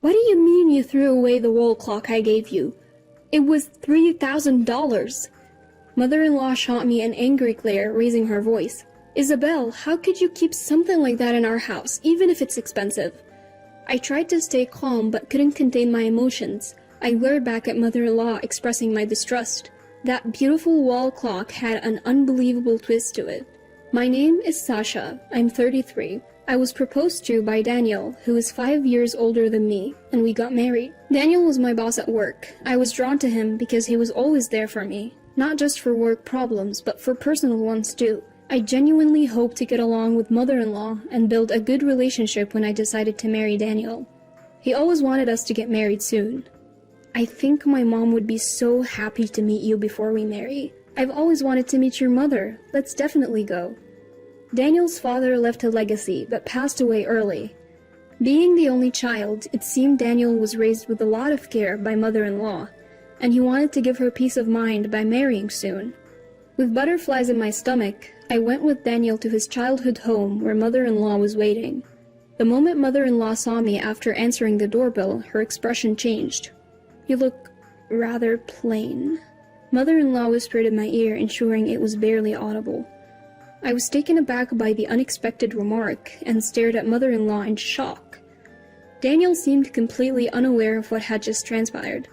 What do you mean you threw away the wall clock I gave you? It was $3,000. Mother-in-law shot me an angry glare, raising her voice. Isabel, how could you keep something like that in our house, even if it's expensive? I tried to stay calm but couldn't contain my emotions. I glared back at mother-in-law, expressing my distrust. That beautiful wall clock had an unbelievable twist to it. My name is Sasha. I'm 33. I was proposed to by Daniel, who is 5 years older than me, and we got married. Daniel was my boss at work. I was drawn to him because he was always there for me, not just for work problems, but for personal ones too. I genuinely hoped to get along with mother-in-law and build a good relationship when I decided to marry Daniel. He always wanted us to get married soon. I think my mom would be so happy to meet you before we marry. I've always wanted to meet your mother. Let's definitely go. Daniel's father left a legacy, but passed away early. Being the only child, it seemed Daniel was raised with a lot of care by mother-in-law, and he wanted to give her peace of mind by marrying soon. With butterflies in my stomach, I went with Daniel to his childhood home where mother-in-law was waiting. The moment mother-in-law saw me after answering the doorbell, her expression changed. You look rather plain. Mother-in-law whispered in my ear, ensuring it was barely audible. I was taken aback by the unexpected remark and stared at mother-in-law in shock. Daniel seemed completely unaware of what had just transpired.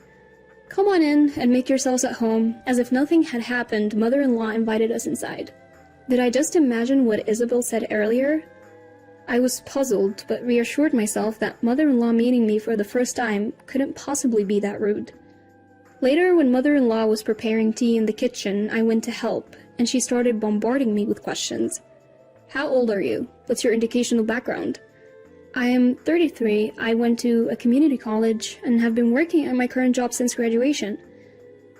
Come on in and make yourselves at home. As if nothing had happened, mother-in-law invited us inside. Did I just imagine what Isabel said earlier? I was puzzled, but reassured myself that mother-in-law meeting me for the first time couldn't possibly be that rude. Later, when mother-in-law was preparing tea in the kitchen, I went to help, and she started bombarding me with questions. How old are you? What's your educational background? I am 33. I went to a community college and have been working at my current job since graduation.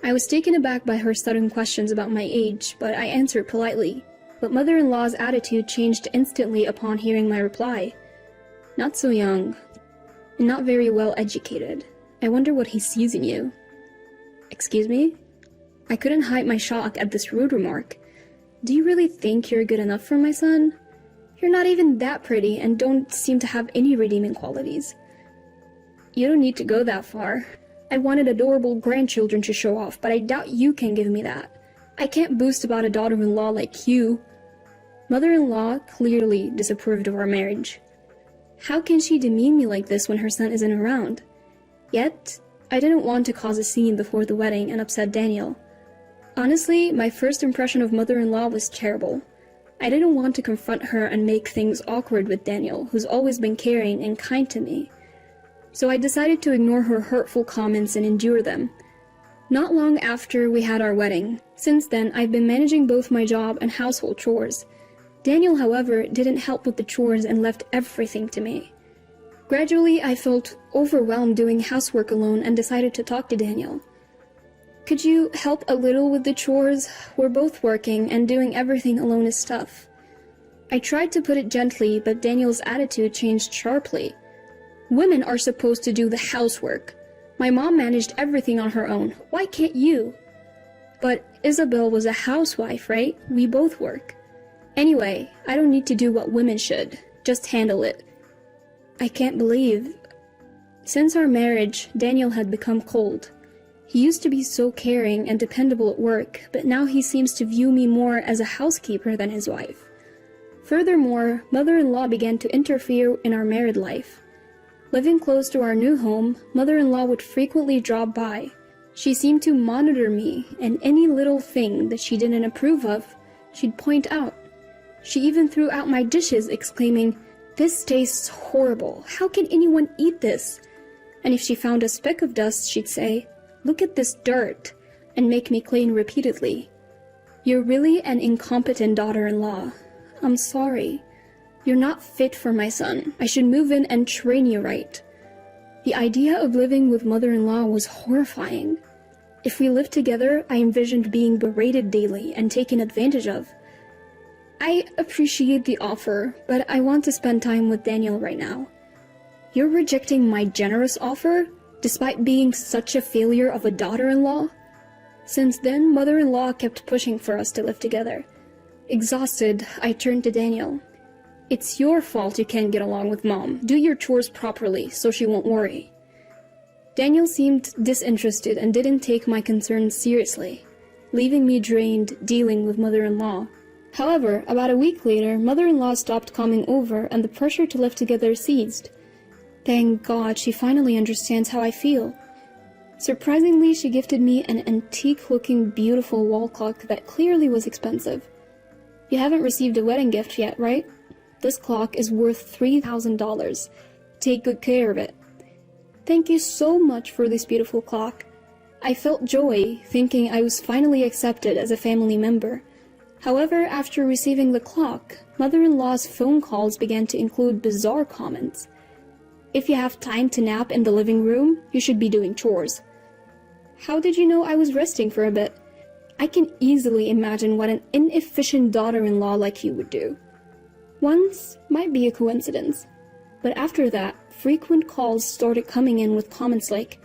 I was taken aback by her sudden questions about my age, but I answered politely. But mother-in-law's attitude changed instantly upon hearing my reply. Not so young, and not very well educated. I wonder what he sees in you. Excuse me? I couldn't hide my shock at this rude remark. Do you really think you're good enough for my son? You're not even that pretty and don't seem to have any redeeming qualities. You don't need to go that far. I wanted adorable grandchildren to show off, but I doubt you can give me that. I can't boast about a daughter-in-law like you. Mother-in-law clearly disapproved of our marriage. How can she demean me like this when her son isn't around? Yet, I didn't want to cause a scene before the wedding and upset Daniel. Honestly, my first impression of mother-in-law was terrible. I didn't want to confront her and make things awkward with Daniel, who's always been caring and kind to me. So I decided to ignore her hurtful comments and endure them. Not long after we had our wedding. Since then, I've been managing both my job and household chores. Daniel, however, didn't help with the chores and left everything to me. Gradually, I felt overwhelmed doing housework alone and decided to talk to Daniel. Could you help a little with the chores? We're both working and doing everything alone is tough. I tried to put it gently, but Daniel's attitude changed sharply. Women are supposed to do the housework. My mom managed everything on her own. Why can't you? But Isabel was a housewife, right? We both work. Anyway, I don't need to do what women should. Just handle it. I can't believe. Since our marriage, Daniel had become cold. He used to be so caring and dependable at work, but now he seems to view me more as a housekeeper than his wife. Furthermore, mother-in-law began to interfere in our married life. Living close to our new home, mother-in-law would frequently drop by. She seemed to monitor me, and any little thing that she didn't approve of, she'd point out. She even threw out my dishes, exclaiming, "This tastes horrible. How can anyone eat this?" And if she found a speck of dust, she'd say, "Look at this dirt," and make me clean repeatedly. You're really an incompetent daughter-in-law. I'm sorry. You're not fit for my son. I should move in and train you right. The idea of living with mother-in-law was horrifying. If we lived together, I envisioned being berated daily and taken advantage of. I appreciate the offer, but I want to spend time with Daniel right now. You're rejecting my generous offer, despite being such a failure of a daughter-in-law? Since then, mother-in-law kept pushing for us to live together. Exhausted, I turned to Daniel. It's your fault you can't get along with mom. Do your chores properly, so she won't worry. Daniel seemed disinterested and didn't take my concerns seriously, leaving me drained dealing with mother-in-law. However, about a week later, mother-in-law stopped coming over and the pressure to live together ceased. Thank God she finally understands how I feel. Surprisingly, she gifted me an antique-looking beautiful wall clock that clearly was expensive. You haven't received a wedding gift yet, right? This clock is worth $3,000. Take good care of it. Thank you so much for this beautiful clock. I felt joy, thinking I was finally accepted as a family member. However, after receiving the clock, mother-in-law's phone calls began to include bizarre comments. If you have time to nap in the living room, you should be doing chores. How did you know I was resting for a bit? I can easily imagine what an inefficient daughter-in-law like you would do. Once might be a coincidence, but after that, frequent calls started coming in with comments like,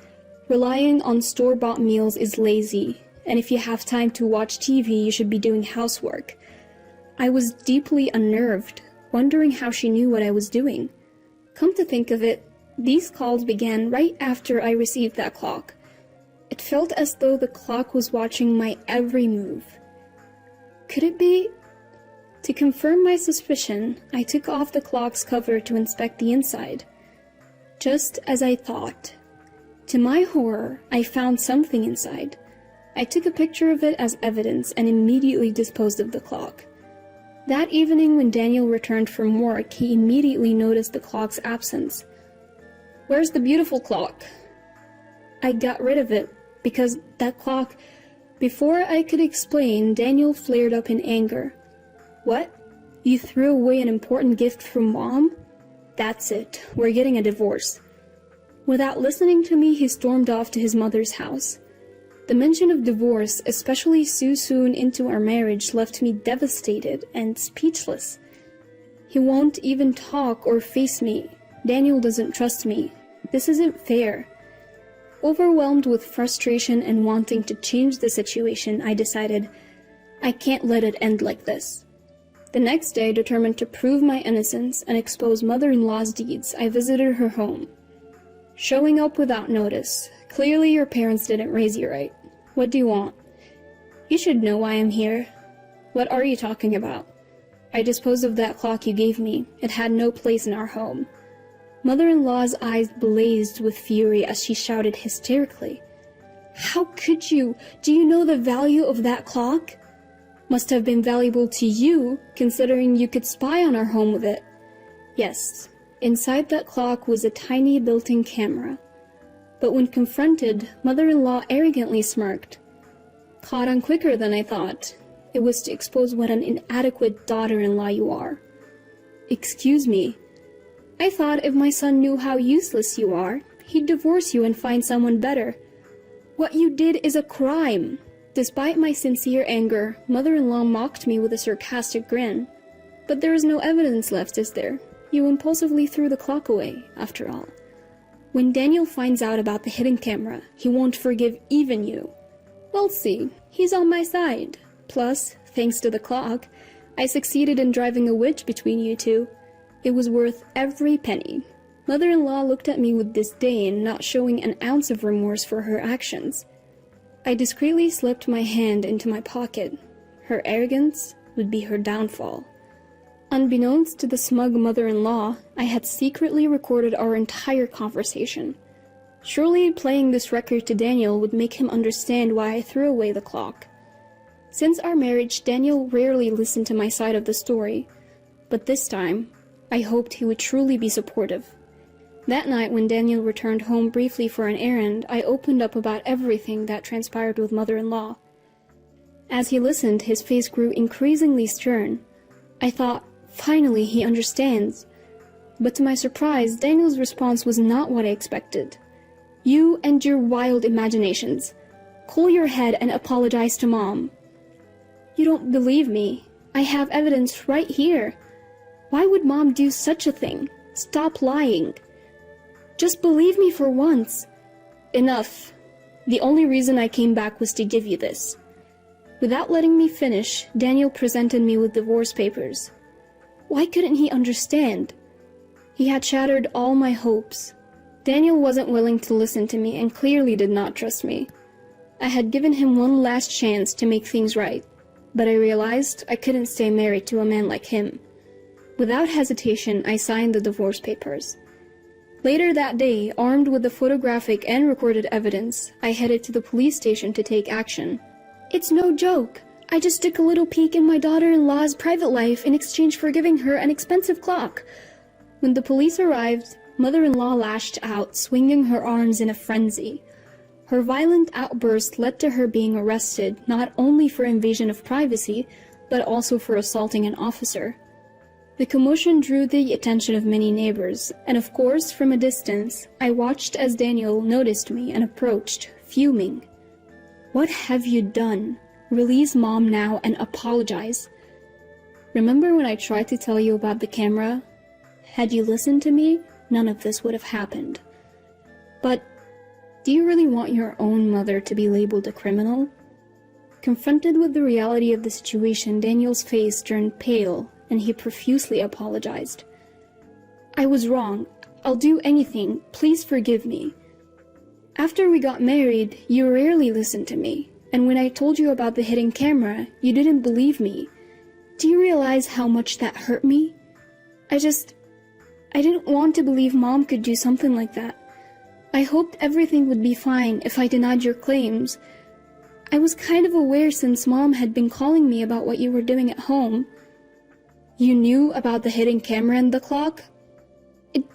relying on store-bought meals is lazy, and if you have time to watch TV, you should be doing housework. I was deeply unnerved, wondering how she knew what I was doing. Come to think of it, these calls began right after I received that clock. It felt as though the clock was watching my every move. Could it be? To confirm my suspicion, I took off the clock's cover to inspect the inside. Just as I thought. To my horror, I found something inside. I took a picture of it as evidence and immediately disposed of the clock. That evening when Daniel returned from work, he immediately noticed the clock's absence. Where's the beautiful clock? I got rid of it, because that clock... Before I could explain, Daniel flared up in anger. What? You threw away an important gift from Mom? That's it, we're getting a divorce. Without listening to me, he stormed off to his mother's house. The mention of divorce, especially so soon into our marriage, left me devastated and speechless. He won't even talk or face me. Daniel doesn't trust me. This isn't fair. Overwhelmed with frustration and wanting to change the situation, I decided, I can't let it end like this. The next day, determined to prove my innocence and expose mother-in-law's deeds, I visited her home. Showing up without notice. Clearly your parents didn't raise you right. What do you want? You should know why I'm here. What are you talking about? I disposed of that clock you gave me. It had no place in our home. Mother-in-law's eyes blazed with fury as she shouted hysterically. How could you? Do you know the value of that clock? Must have been valuable to you, considering you could spy on our home with it. Yes, inside that clock was a tiny built-in camera. But when confronted, mother-in-law arrogantly smirked. Caught on quicker than I thought. It was to expose what an inadequate daughter-in-law you are. Excuse me. I thought if my son knew how useless you are, he'd divorce you and find someone better. What you did is a crime. Despite my sincere anger, mother-in-law mocked me with a sarcastic grin. But there is no evidence left, is there? You impulsively threw the clock away, after all. When Daniel finds out about the hidden camera, he won't forgive even you. We'll see. He's on my side. Plus, thanks to the clock, I succeeded in driving a wedge between you two. It was worth every penny. Mother-in-law looked at me with disdain, not showing an ounce of remorse for her actions. I discreetly slipped my hand into my pocket. Her arrogance would be her downfall. Unbeknownst to the smug mother-in-law, I had secretly recorded our entire conversation. Surely playing this record to Daniel would make him understand why I threw away the clock. Since our marriage, Daniel rarely listened to my side of the story, but this time, I hoped he would truly be supportive. That night, when Daniel returned home briefly for an errand, I opened up about everything that transpired with mother-in-law. As he listened, his face grew increasingly stern. I thought, finally, he understands. But to my surprise, Daniel's response was not what I expected. You and your wild imaginations. Cool your head and apologize to Mom. You don't believe me. I have evidence right here. Why would Mom do such a thing? Stop lying. Just believe me for once. Enough. The only reason I came back was to give you this. Without letting me finish, Daniel presented me with divorce papers. Why couldn't he understand? He had shattered all my hopes. Daniel wasn't willing to listen to me and clearly did not trust me. I had given him one last chance to make things right, but I realized I couldn't stay married to a man like him. Without hesitation, I signed the divorce papers. Later that day, armed with the photographic and recorded evidence, I headed to the police station to take action. It's no joke. I just took a little peek in my daughter-in-law's private life in exchange for giving her an expensive clock. When the police arrived, mother-in-law lashed out, swinging her arms in a frenzy. Her violent outburst led to her being arrested not only for invasion of privacy, but also for assaulting an officer. The commotion drew the attention of many neighbors, and of course, from a distance, I watched as Daniel noticed me and approached, fuming. What have you done? Release Mom now and apologize. Remember when I tried to tell you about the camera? Had you listened to me, none of this would have happened. But do you really want your own mother to be labeled a criminal? Confronted with the reality of the situation, Daniel's face turned pale, and he profusely apologized. I was wrong. I'll do anything. Please forgive me. After we got married, you rarely listened to me, and when I told you about the hidden camera, you didn't believe me. Do you realize how much that hurt me? I didn't want to believe Mom could do something like that. I hoped everything would be fine if I denied your claims. I was kind of aware since Mom had been calling me about what you were doing at home. You knew about the hidden camera and the clock?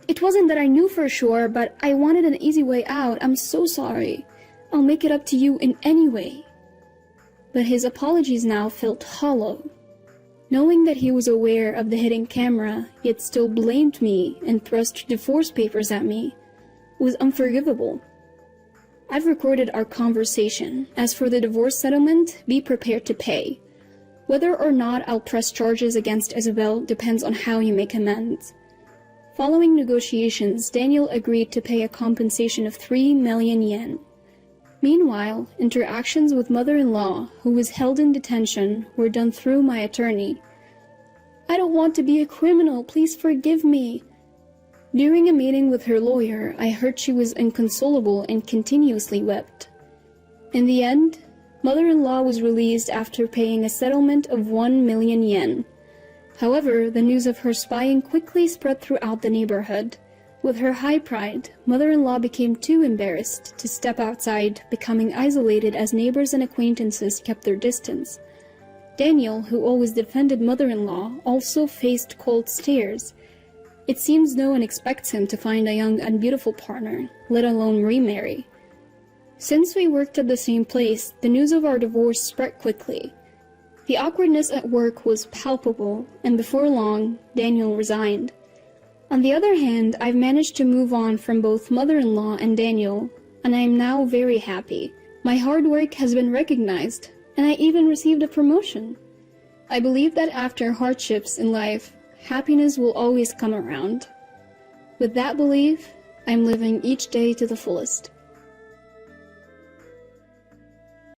It wasn't that I knew for sure, but I wanted an easy way out. I'm so sorry. I'll make it up to you in any way. But his apologies now felt hollow. Knowing that he was aware of the hidden camera, yet still blamed me and thrust divorce papers at me, was unforgivable. I've recorded our conversation. As for the divorce settlement, be prepared to pay. Whether or not I'll press charges against Isabel depends on how you make amends. Following negotiations, Daniel agreed to pay a compensation of 3 million yen. Meanwhile, interactions with mother-in-law, who was held in detention, were done through my attorney. I don't want to be a criminal, please forgive me. During a meeting with her lawyer, I heard she was inconsolable and continuously wept. In the end, mother-in-law was released after paying a settlement of 1 million yen. However, the news of her spying quickly spread throughout the neighborhood. With her high pride, mother-in-law became too embarrassed to step outside, becoming isolated as neighbors and acquaintances kept their distance. Daniel, who always defended mother-in-law, also faced cold stares. It seems no one expects him to find a young and beautiful partner, let alone remarry. Since we worked at the same place, the news of our divorce spread quickly. The awkwardness at work was palpable, and before long, Daniel resigned. On the other hand, I've managed to move on from both mother-in-law and Daniel, and I am now very happy. My hard work has been recognized, and I even received a promotion. I believe that after hardships in life, happiness will always come around. With that belief, I'm living each day to the fullest.